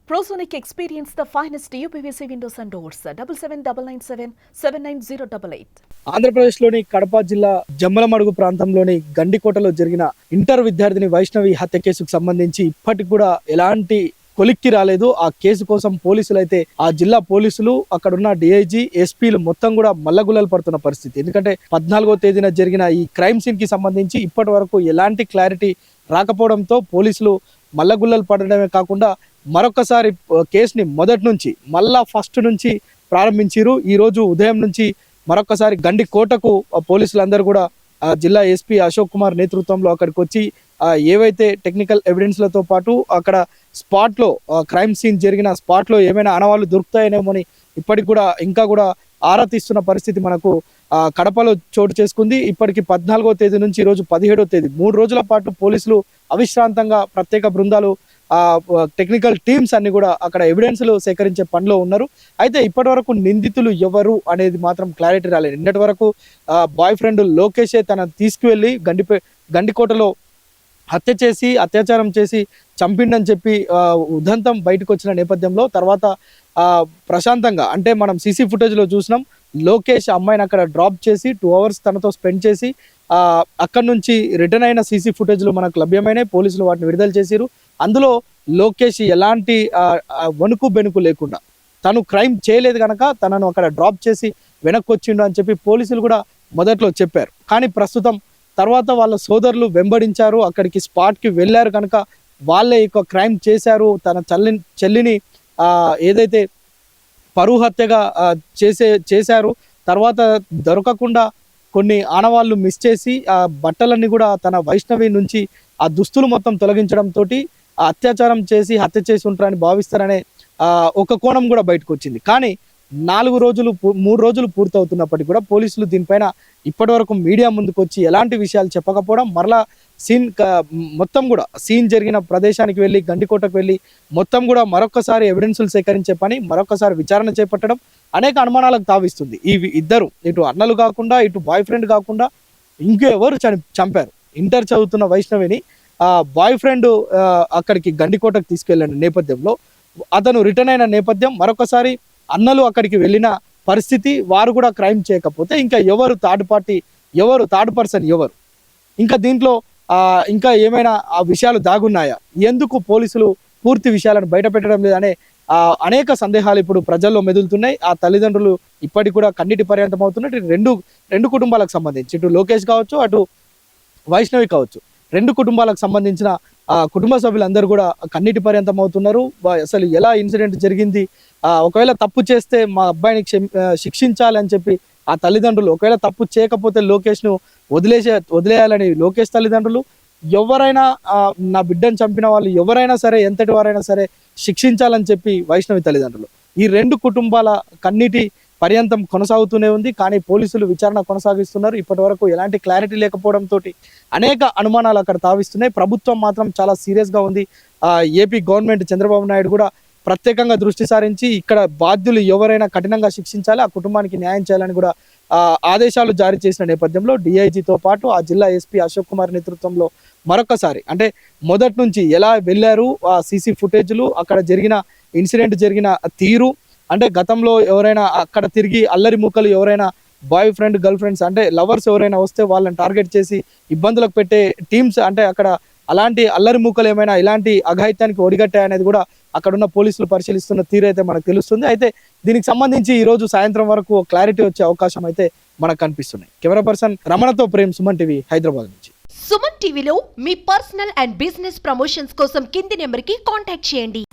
Prosonic experience the finest UPVC windows and doors. 7799779088. ఆంధ్రప్రదేశ్లోని కడప జిల్లా జమ్మలమడుగు ప్రాంతంలోని గండికోటలో జరిగిన ఇంటర్ విద్యార్థిని వైష్ణవి హత్య కేసుకు సంబంధించి ఇప్పటికి కూడా ఎలాంటి కొలిక్కి రాలేదు. ఆ కేసు కోసం పోలీసులు అయితే ఆ జిల్లా పోలీసులు అక్కడున్న డిఐజీ ఎస్పీలు మొత్తం కూడా మల్లగుల్లలు పడుతున్న పరిస్థితి. ఎందుకంటే 14వ తేదీన జరిగిన ఈ క్రైమ్ సీన్ కి సంబంధించి ఇప్పటి వరకు ఎలాంటి క్లారిటీ రాకపోవడంతో పోలీసులు మల్లగుల్లలు పడడమే కాకుండా మరొకసారి కేసుని మొదటి నుంచి మళ్ళా ఫస్ట్ నుంచి ప్రారంభించారు. ఈ రోజు ఉదయం నుంచి మరొకసారి గండికోటకు పోలీసులందరూ కూడా జిల్లా ఎస్పీ అశోక్ కుమార్ నేతృత్వంలో అక్కడికి వచ్చి ఏవైతే టెక్నికల్ ఎవిడెన్స్లతో పాటు అక్కడ స్పాట్లో క్రైమ్ సీన్ జరిగిన స్పాట్లో ఏమైనా ఆనవాళ్ళు దొరుకుతాయనేమోని ఇప్పటికి కూడా ఇంకా కూడా ఆరా తీస్తున్న పరిస్థితి మనకు కడపలో చోటు చేసుకుంది. ఇప్పటికి 14వ తేదీ నుంచి ఈరోజు 17వ తేదీ 3 రోజుల పాటు పోలీసులు అవిశ్రాంతంగా ప్రత్యేక బృందాలు టెక్నికల్ టీమ్స్ అన్ని కూడా అక్కడ ఎవిడెన్స్లు సేకరించే పనిలో ఉన్నారు. అయితే ఇప్పటి వరకు నిందితులు ఎవరు అనేది మాత్రం క్లారిటీ రాలేదు. నిన్నటి వరకు బాయ్ ఫ్రెండ్ లోకేషే తన తీసుకువెళ్ళి గండికోటలో హత్య చేసి అత్యాచారం చేసి చంపిండని చెప్పి ఉదంతం బయటకు వచ్చిన నేపథ్యంలో తర్వాత ప్రశాంతంగా అంటే మనం సీసీ ఫుటేజ్లో చూసినాం. లోకేష్ అమ్మాయిని అక్కడ డ్రాప్ చేసి 2 hours తనతో స్పెండ్ చేసి అక్కడ నుంచి రిటర్న్ అయిన సీసీ ఫుటేజ్లు మనకు లభ్యమైనాయి. పోలీసులు వాటిని విడుదల చేసిరు. అందులో లోకేష్ ఎలాంటి వణుకు బెనుకు లేకుండా తను క్రైమ్ చేయలేదు కనుక తనను అక్కడ డ్రాప్ చేసి వెనక్కి వచ్చిండు అని చెప్పి పోలీసులు కూడా మొదట్లో చెప్పారు. కానీ ప్రస్తుతం తర్వాత వాళ్ళ సోదరులు వెంబడించారు, అక్కడికి స్పాట్కి వెళ్ళారు కనుక వాళ్ళే ఇక క్రైమ్ చేశారు. తన చెల్లిని ఏదైతే పరువు హత్యగా చేశారు. తర్వాత దొరకకుండా కొన్ని ఆనవాళ్ళు మిస్ చేసి ఆ బట్టలన్నీ కూడా తన వైష్ణవి నుంచి ఆ దుస్తులు మొత్తం తొలగించడంతో అత్యాచారం చేసి హత్య చేసి ఉంటారని భావిస్తారనే ఒక కోణం కూడా బయటకు వచ్చింది. కానీ 3 రోజులు పూర్తవుతున్నప్పటికీ కూడా పోలీసులు దీనిపైన ఇప్పటి వరకు మీడియా ముందుకు వచ్చి ఎలాంటి విషయాలు చెప్పకపోవడం, మరలా మొత్తం కూడా సీన్ జరిగిన ప్రదేశానికి వెళ్ళి గండికోటకు వెళ్ళి మొత్తం కూడా మరొకసారి ఎవిడెన్సులు సేకరించే పని మరొకసారి విచారణ చేపట్టడం అనేక అనుమానాలకు తావిస్తుంది. ఈ ఇద్దరు ఇటు అన్నలు కాకుండా ఇటు బాయ్ ఫ్రెండ్ కాకుండా ఇంకెవరు చంపారు? ఇంటర్ చదువుతున్న వైష్ణవిని బాయ్ ఫ్రెండ్ అక్కడికి గండికోటకు తీసుకెళ్ళిన నేపథ్యంలో అతను రిటర్న్ అయిన నేపథ్యం, మరొకసారి అన్నలు అక్కడికి వెళ్ళిన పరిస్థితి, వారు కూడా క్రైమ్ చేయకపోతే ఇంకా ఎవరు థర్డ్ పర్సన్ ఎవరు? ఇంకా దీంట్లో ఇంకా ఏమైనా ఆ విషయాలు దాగున్నాయా? ఎందుకు పోలీసులు పూర్తి విషయాలను బయట పెట్టడం లేదనే అనేక సందేహాలు ఇప్పుడు ప్రజల్లో మెదులుతున్నాయి. ఆ తల్లిదండ్రులు ఇప్పటికి కూడా కన్నీటి పర్యంతం అవుతున్నట్టు రెండు కుటుంబాలకు సంబంధించి ఇటు లోకేష్ కావచ్చు అటు వైష్ణవి కావచ్చు, 2 కుటుంబాలకు సంబంధించిన కుటుంబ సభ్యులందరూ కూడా కన్నీటి పర్యంతం అవుతున్నారు. అసలు ఎలా ఇన్సిడెంట్ జరిగింది, ఒకవేళ తప్పు చేస్తే మా అబ్బాయిని శిక్షించాలని చెప్పి ఆ తల్లిదండ్రులు, ఒకవేళ తప్పు చేయకపోతే లోకేష్ను వదిలేయాలని లోకేష్ తల్లిదండ్రులు, ఎవరైనా నా బిడ్డను చంపిన వాళ్ళు ఎవరైనా సరే ఎంతటి వారైనా సరే శిక్షించాలని చెప్పి వైష్ణవి తల్లిదండ్రులు, ఈ 2 కుటుంబాల కన్నీటి పర్యంతం కొనసాగుతూనే ఉంది. కానీ పోలీసులు విచారణ కొనసాగిస్తున్నారు. ఇప్పటి వరకు ఎలాంటి క్లారిటీ లేకపోవడంతో అనేక అనుమానాలు అక్కడ తావిస్తున్నాయి. ప్రభుత్వం మాత్రం చాలా సీరియస్గా ఉంది. ఏపీ గవర్నమెంట్ చంద్రబాబు నాయుడు కూడా ప్రత్యేకంగా దృష్టి సారించి ఇక్కడ బాధ్యులు ఎవరైనా కఠినంగా శిక్షించాలి, ఆ కుటుంబానికి న్యాయం చేయాలని కూడా ఆదేశాలు జారీ చేసిన నేపథ్యంలో డిఐజీతో పాటు ఆ జిల్లా ఎస్పీ అశోక్ కుమార్ నేతృత్వంలో మరొకసారి అంటే మొదటి నుంచి ఎలా వెళ్ళారు, ఆ సీసీ ఫుటేజ్లు, అక్కడ జరిగిన ఇన్సిడెంట్ జరిగిన తీరు, అంటే గతంలో ఎవరైనా అక్కడ తిరిగి అల్లరి ముక్కలు ఎవరైనా బాయ్ ఫ్రెండ్ గర్ల్ ఫ్రెండ్స్ అంటే లవర్స్ ఎవరైనా వస్తే వాళ్ళని టార్గెట్ చేసి ఇబ్బందులకు పెట్టే టీమ్స్, అంటే అక్కడ అలాంటి అల్లరి ముక్కలు ఏమైనా ఇలాంటి అఘాయిత్యానికి ఒడిగట్టాయి అనేది కూడా అక్కడున్న పోలీసులు పరిశీలిస్తున్న తీరు అయితే మనకు తెలుస్తుంది. అయితే దీనికి సంబంధించి ఈ రోజు సాయంత్రం వరకు క్లారిటీ వచ్చే అవకాశం అయితే మనకు కనిపిస్తున్నాయి. కెమెరా పర్సన్ రమణతో ప్రేమ్, సుమన్ టీవీ, హైదరాబాద్ నుంచి. సుమన్ టీవీలో మీ పర్సనల్ అండ్ బిజినెస్ ప్రమోషన్స్ కోసం కింది నెంబర్కి కాంటాక్ట్ చేయండి.